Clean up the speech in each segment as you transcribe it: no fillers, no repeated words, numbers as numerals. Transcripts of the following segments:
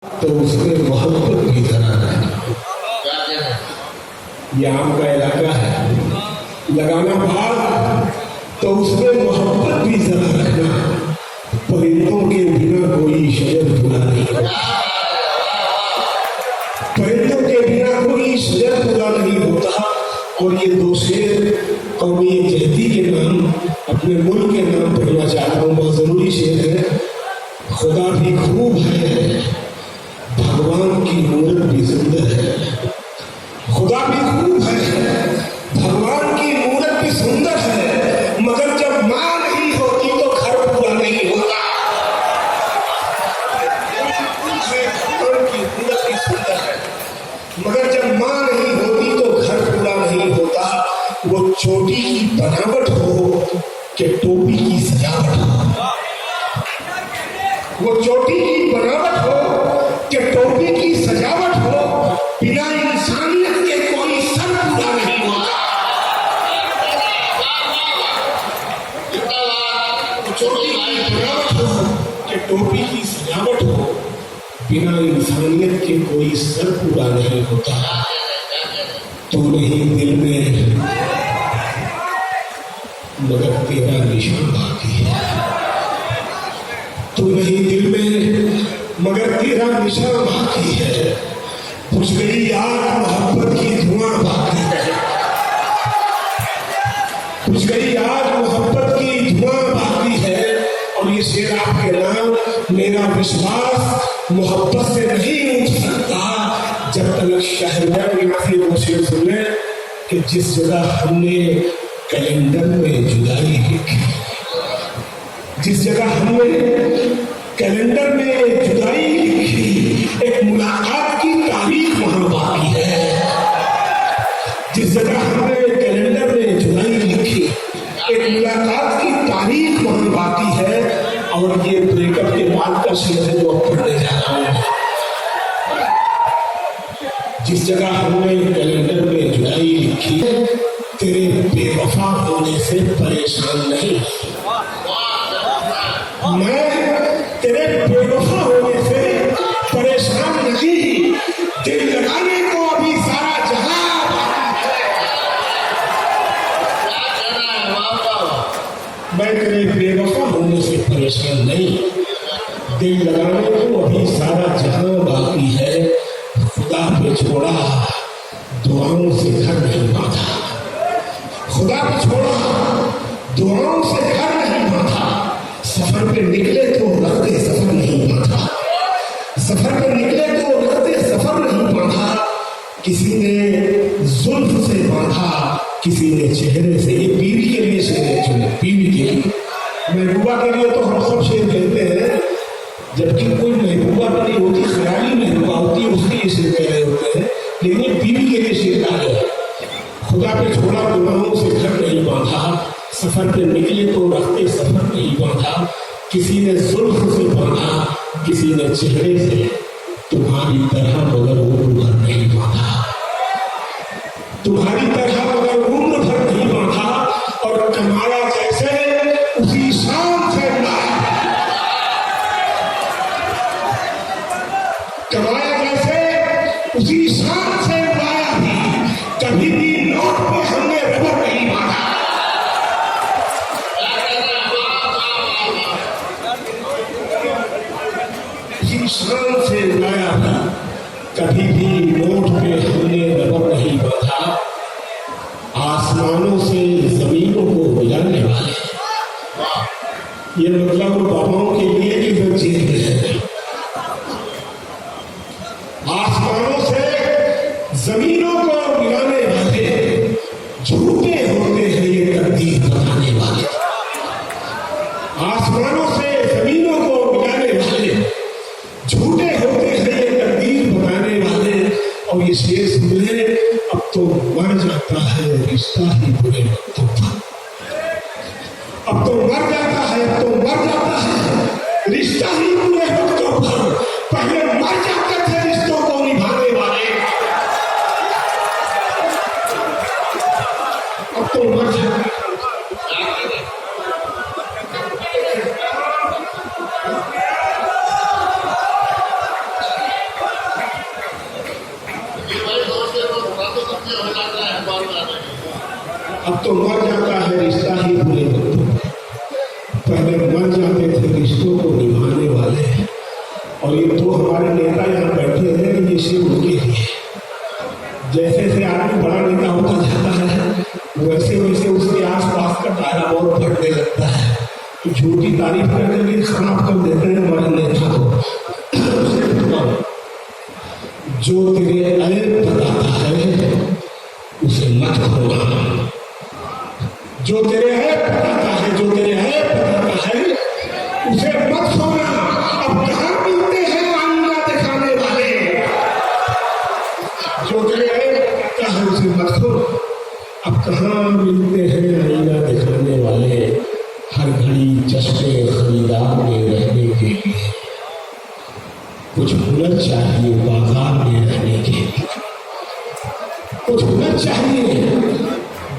तो उसमें मोहब्बत भी जरा रहना। ये आम का इलाका है, लगाना बाग तो उसमें मोहब्बत भी जरा रखना। परिंदों के बिना कोई शजर पूरा नहीं होता, परिंदों के बिना कोई शजर पूरा नहीं होता। और ये दो शेर कौमी जहती के नाम, अपने मुल्क के नाम पढ़ना चाहता हूँ, बहुत जरूरी शेर है। खुदा भी खूब है, भगवान की मूरत भी सुंदर है। खुदा भी खूब है, भगवान की मूरत भी सुंदर है, मगर जब माँ नहीं होती तो घर पूरा नहीं होता। भगवान की मूरत भी सुंदर है, मगर जब माँ नहीं होती तो घर पूरा नहीं होता। वो चोटी की बनावट हो कि टोपी की सजावट हो, वो चोटी की बनावट हो कि टोपी की सजावट हो, बिना इंसानियत के कोई सर पूरा नहीं होता। चोटी की बनावट हो कि टोपी की सजावट हो, बिना इंसानियत के कोई सर पूरा नहीं होता। तू नहीं दिल में मगर तेरा निशान बाकी है, तू नहीं दिल में मगर तेरा निशान बाकी है। बुझ गई आग मोहब्बत की धुआं बाकी है, बुझ गई आग मोहब्बत की धुआं बाकी है। और ये शेर आपके नाम, मेरा विश्वास मोहब्बत से नहीं उठ सकता जब तक शहर वो शेर सुने कि जिस जगह हमने कैलेंडर में जुदाई लिखी, जिस जगह हमने कैलेंडर में जुदाई लिखी, एक मुलाकात की तारीख वहां बाकी है। जिस जगह हमने कैलेंडर में जुदाई लिखी, एक मुलाकात की तारीख वहां बाकी है। और ये ब्रेकअप के बाद का शेर है जो अब पढ़ने जा रहा हूं। जिस जगह हमने कैलेंडर में जुदाई लिखी, तेरे बेवफा होने से परेशान नहीं, मैं तेरे बेवफा होने से परेशान नहीं। दिल लगाने को अभी सारा जहां, मैं तेरे बेवफा होने से परेशान नहीं। दिल लगाने को अभी सारा जहां बाकी है। खुदा पे छोड़ा दुआओं से घर नहीं बांधा, खुदा पे छोड़ा दुआओं से घर नहीं बांधा। सफर पे निकले तो रखते सफर नहीं बांधा, सफर पे निकले तो रखते सफर नहीं बांधा। किसी ने जुल्फ से बांधा, किसी ने चेहरे से। ये बीवी के लिए शेर है, चुने बीवी के लिए। महबूबा के लिए तो हम सब शेर कहते हैं, जबकि कोई महबूबा भी नहीं होती, ख्याली महबूबा होती है, उसके लिए शेर कह रहे होते हैं। लेकिन ये बीवी के लिए शेर कहा गया। खुदा पे छोड़ा गुनाहों से घर नहीं बांधा, सफर पे निकले तो रखते सफर नहीं बांधा। किसी ने जुल्फ से बांधा, किसी ने चेहरे से, तुम्हारी तरह मगर उम्र भर नहीं बांधा, तुम्हारी तरह मगर उम्र भर नहीं बांधा। और कमाया जैसे उसी शान से लाया, कमाया जैसे उसी शान से लाया भी, कभी भी नोट पे हमने रबर नहीं बांधा। उसी शान से लाया भी, कभी भी नोट पे हमने रबर नहीं बांधा। आसमानों से जमीनों को मिलाने वाले, ये मतलब बाबाओं के लिए भी वो चीज है। आसमानों से जमीनों को मिलाने वाले, झूठे होते हैं ये तकदीर बताने वाले। आसमानों से जमीनों को मिलाने वाले, झूठे होते हैं ये तकदीर बताने वाले। और ये शेर सुने, अब तो मर जाता है रिश्ता ही बुरे वक्तों पर, अब तो मर जाता है, अब तो मर जाता है रिश्ता ही बुरे वक्तों पर। पहले मर जाते थे रिश्तों को निभाने वाले, अब तो मर जाते। अब तो मर जाता है रिश्ता ही भूले बंधु। पहले मर जाते थे रिश्तों को निभाने वाले। और ये दो हमारे नेता यहाँ बैठे हैं, ये सिर्फ उनके लिए। जैसे जैसे आदमी बड़ा नेता होता जाता है वैसे वैसे उसके आसपास का दायरा और बढ़ने लगता है। तो झूठी तारीफ करने के लिए खराब कर देते हैं हमारे नेता को। जो तेरे ऐब बताता है उसे मत खोना। जो तेरे ऐब बताता है, जो तेरे ऐब बताता है उसे मत खोना। अब कहाँ मिलते हैं आईना दिखाने वाले? जो तेरे ऐब बताता है उसे मत खोना। अब कहाँ मिलते हैं आईना दिखाने वाले? हर घड़ी चश्मे खरीदार में रहने के लिए कुछ हुनर चाहिए बाजार में रहने के लिए। कुछ हुनर चाहिए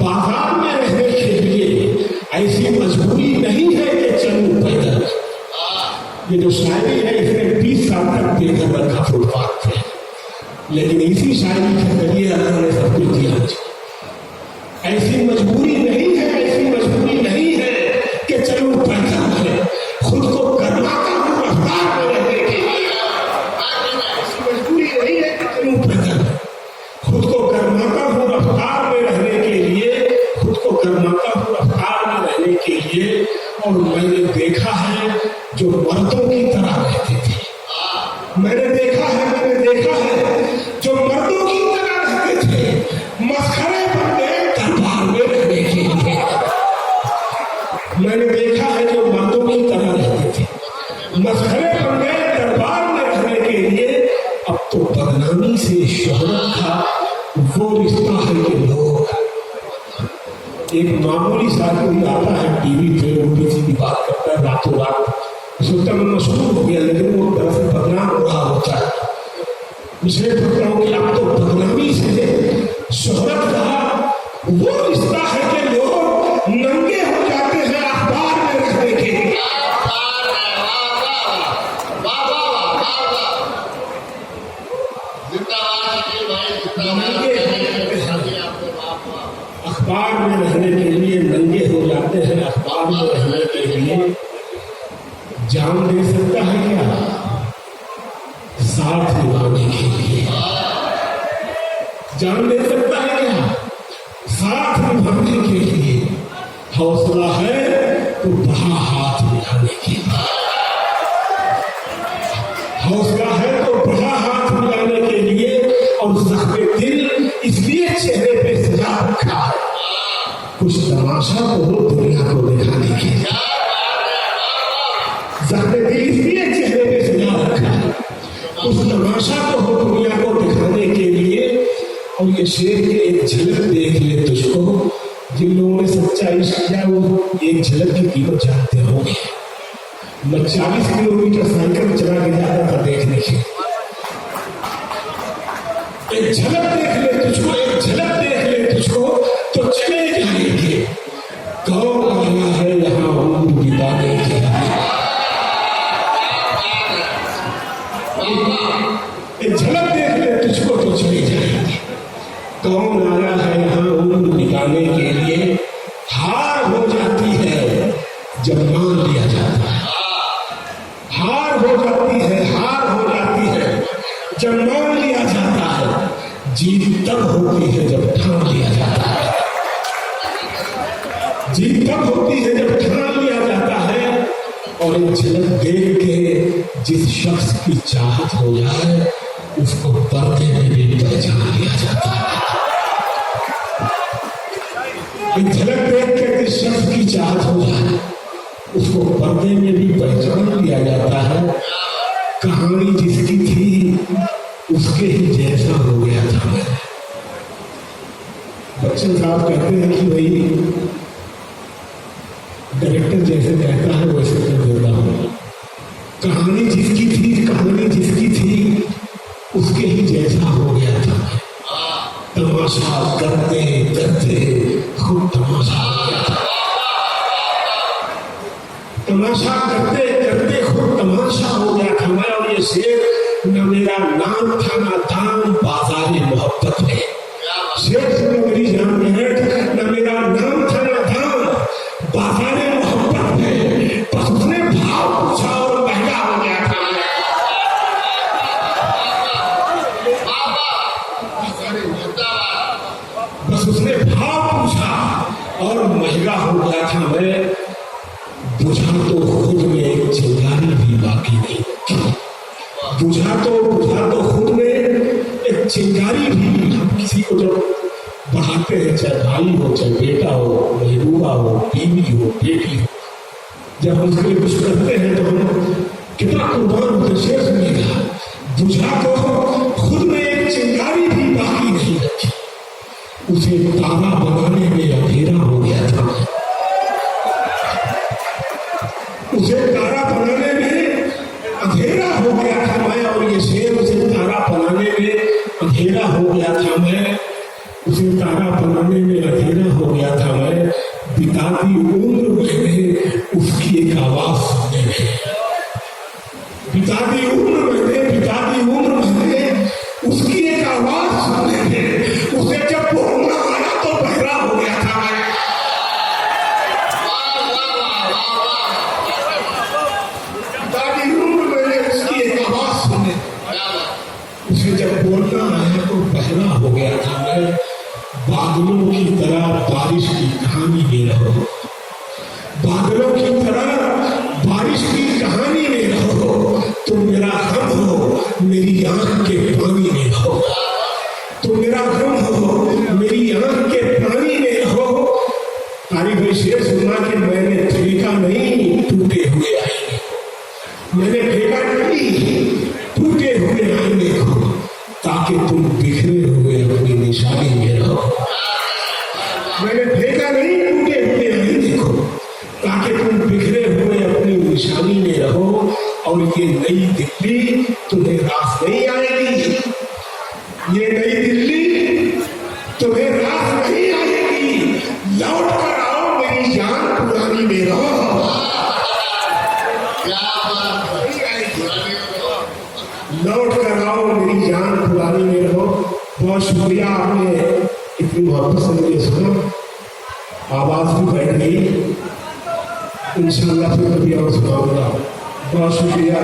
बाजार में रहने के लिए। ऐसी मजबूरी नहीं है कि चलूं पैदल। ये जो शायरी है इसने 20 साल तक बेघर रखा फुटपाथ पे, लेकिन इसी शायरी के जरिए अल्लाह ने सब कुछ दिया मुझे। ऐसी मजबूरी नहीं है, ऐसी मजबूरी नहीं है कि चलूं पैदल है। खुद को करवाता हूं रफ्तार में रहने के लिए। ऐसी मजबूरी नहीं है कि चलूं पैदल। खुद को करवाता हूं रफ्तार में रहने के लिए। खुद को करवाता हूं रफ्तार में रहने के लिए। और मैंने देखा है जो मर्दों की तरह रहते थे। मैंने देखा है जो मर्दों की तरह रहते थे। मस्खरे बन गए दरबार में रहने के लिए। मैंने देखा है जो मर्दों की तरह रहते थे, मस्खरे बन गए दरबार में रहने के लिए। अब तो बदनामी से शोहरत का वो रिश्ता है कि लोग एक मामूली सा कोई आता है टीवी पे, वो किसी की बात करता है रातों रात, सोचता मैं मशहूर हो गया, लेकिन वो दरअसल बदनाम हो रहा होता है। इसलिए कहता हूँ कि अब तो बदनामी से शोहरत का वो रिश्ता है कि लोग नंगे हो जाते हैं अखबार में रहने के लिए। अखबार में रहने के लिए नंगे हो जाते हैं। अखबार में रहने के लिए जान दे सकता है क्या? साथ निभाने के लिए जान दे सकता है क्या? साथ निभाने के लिए। हौसला है तो बढ़ा हाथ मिलाने के लिए। हौसला है तो बढ़ा हाथ मिलाने के लिए। और ज़ख्म दिल इसलिए चेहरे पे सजा रखा है, कुछ तमाशा तो हो दुनिया को दिखाने के लिए। ज़ख्म दिल इसलिए चेहरे पे सजा रखा है, कुछ तमाशा तो हो दुनिया को दिखाने के लिए। और ये शेर की एक झलक देख ले तुझको, जिन लोगों ने सच्चा इश्क किया वो एक झलक की कीमत जानते होंगे। मैं 40 किलोमीटर साइकिल चला के जाता था देखने के। एक झलक देख ले तुझको, एक झलक देख ले तुझको तो चले जाएंगे। कौन आया है यहाँ उम्र बिताने के लिए? एक झलक देख ले तुझको तो चले जाएंगे। कौन आया है यहाँ उम्र बिताने के लिए? हार हो जाती है जब मान लिया जाता है। हार हो जाती है, हार हो जाती है जब मान लिया जाता है। जीत तब होती है जब ठान लिया जाता है। जीत तब होती है जब ठान लिया जाता है। और एक झलक देख के जिस शख्स की चाहत हो जाए उसको पर्दे में भी पहचान लिया जाता है। एक झलक देख के जिस शख्स की चाहत हो जाए उसको पर्दे में भी पहचान लिया जाता है। कहानी जिसकी थी उसके ही जैसा हो गया था मैं। बच्चन साहब कहते हैं कि भाई डायरेक्टर जैसे कहता है वैसे कर देता हूँ। कहानी जिसकी थी उसके ही जैसा हो गया था मैं। तमाशा करते करते खूब तमाशा हो गया था। तमाशा करते करते खूब तमाशा हो गया था मैं। और ये शेर न मेरा नाम था न दाम बाजारी मोहब्बत है। शेर सुनो मेरी जान में न मेरा बस उसने भाव पूछा और महिला हो गया था मैं, बुझा तो खुद में एक चिंगारी भी बाकी नहीं, बुझा तो खुद में एक चिंगारी भी। हम किसी को जब बढ़ाते हैं, चाहे भाई हो, चाहे बेटा हो, महबूबा हो, बीवी हो, बेटी हो, जब हम उसके लिए कुछ करते हैं तो हम कितना कुर्बान होते, शेर सुनिएगा, बुझा तो खुद में एक चिंगारी भी बाकी नहीं रखी, उसे तारा बनाने में अंधेरा हो गया था, उसे तारा बनाने में अंधेरा हो गया था मैं, और ये शेर उसे तारा बनाने में अंधेरा हो गया था मैं, उसे तारा बनाने में अंधेरा हो गया था मैं, बिताती उम्र मैंने उसकी एक आवाज सुनने में, बिताती उम्र मैंने उसकी एक आवाज सुनने में, उसे जब बोलना आया तो बहरा हो गया था मैं, बिताती उम्र मैंने उसकी एक आवाज सुनने, उसे जब बोलना आया तो बहरा हो गया था मैं। बादलों की तरह बारिश की कहानी में रहो, बादलों की तरह बारिश की कहानी में रहो, तुम मेरा गम हो मेरी आंख के पानी में रहो, तुम मेरा गम हो मेरी आंख के पानी में रहो। तारीफ शेर सुना कि मैंने फेंका नहीं टूटे हुए आईने, मैंने फेंका नहीं टूटे हुए आईने को, ताकि तुम बिखरे हुए अपनी निशानी में रहो, मैंने फेंका नहीं टूटे हुए आईने को, ताकि तुम बिखरे हुए अपनी निशानी में रहो। और ये नई दिल्ली तुम्हें रास नहीं आएगी, ये नई दिल्ली तुम्हें रास नहीं आएगी, लौट कर आओ मेरी जान पुरानी में रहो, लौट कर आओ मेरी जान पुरानी में रहो। बहुत शुक्रिया, आपने इतनी मोहब्बत से मुझे सुना, आवाज भी बैठ गई, इंशाल्लाह फिर कभी और सुनाऊंगा। बहुत शुक्रिया।